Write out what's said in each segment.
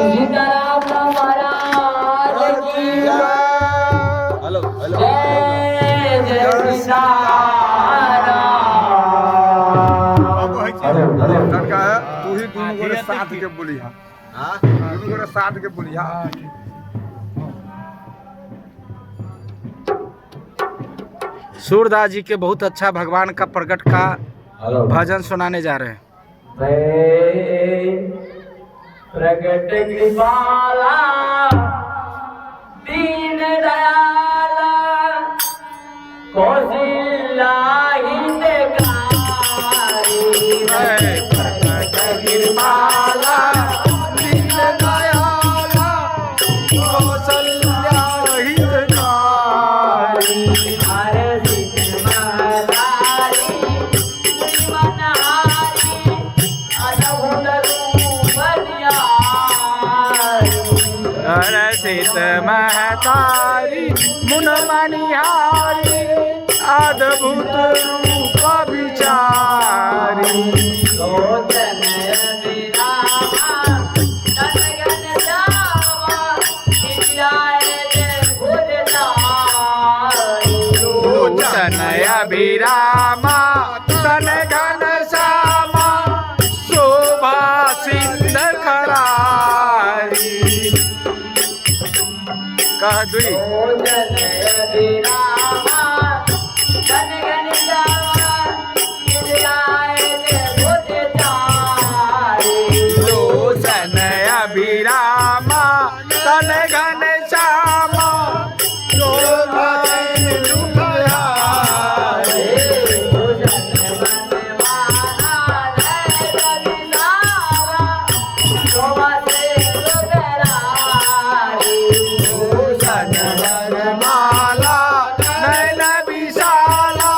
सीताराम महाराज की hello hello जय जय सीताराम। लड़का है तू ही दोनों गोरे साथ के बोलिहा दोनों गोरे साथ के बोलिहा सूरदास जी के बहुत अच्छा भगवान का प्रकट का भजन सुनाने जा रहे हैं। प्रकट कृपाला दीन दयाला कौशल्या हितकारी। प्रकट कृपाला दीन दयाला कौशल्या हितकारी। हरे सिद्धमदारी मनहारी अद्भुत रूप न्यारी। रसित महतारी मुन मनिहारी अद्भुत रूप विचारी। लोचन विरामा तनगन जावा विद्याय गुरदारी। लोचन अभिरामा तन घन श्यामा शोभा सिंध खरारी। कह दुई लोचन विरामा तनगन जावा विद्याय गुरदारी। लोचन अभिरामा तन घन श्यामा शोभा सिंध खरारी। माला नैन विशाला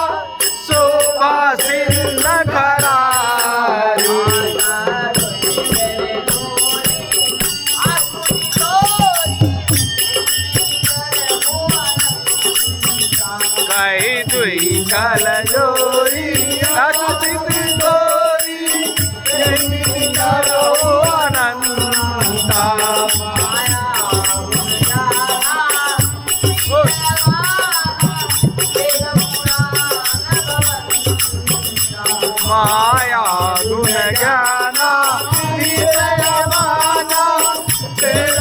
शोभा सिंध खरारी। कही दुई कल जोरी अच्युत गोरी यही करो अनंता। माया गुण ज्ञाना माना तेर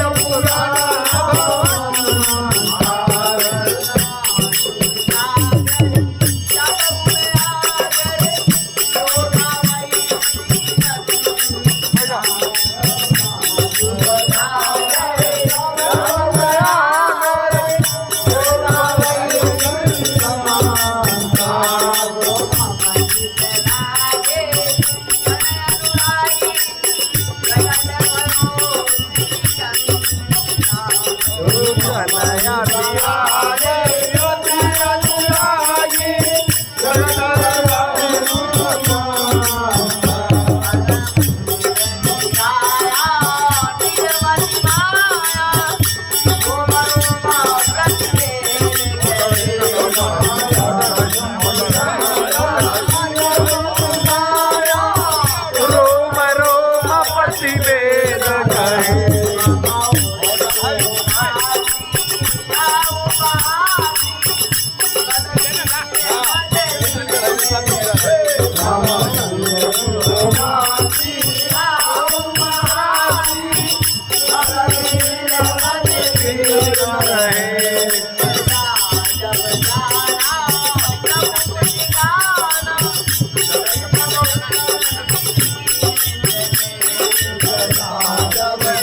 रोम रोम प्रतिवेद कहे।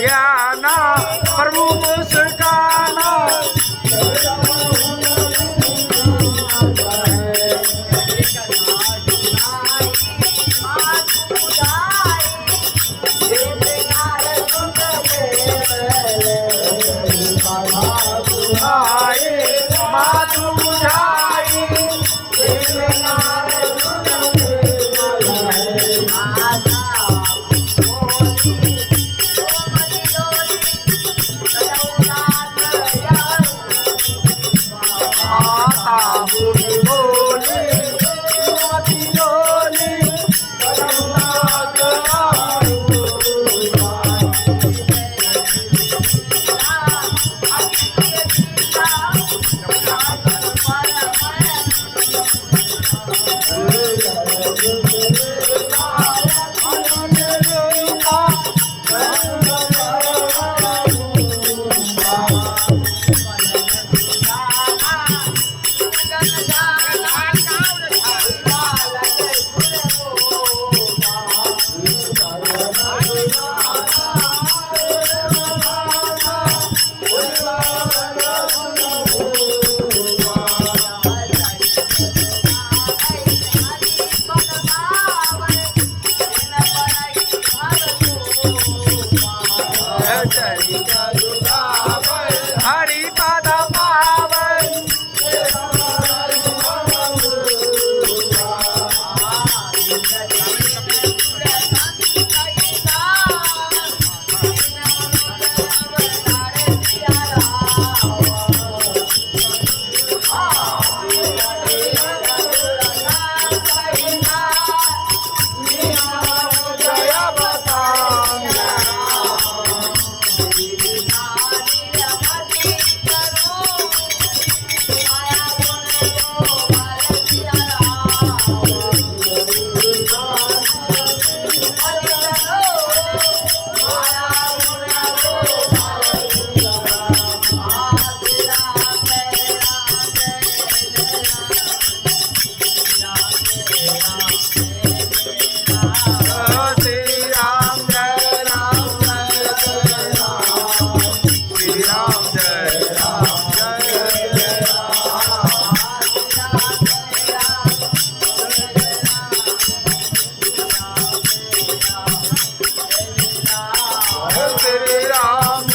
ज्ञाना प्रभु मुस्काना आए मातु बुझाई। हरि पद पावन Ram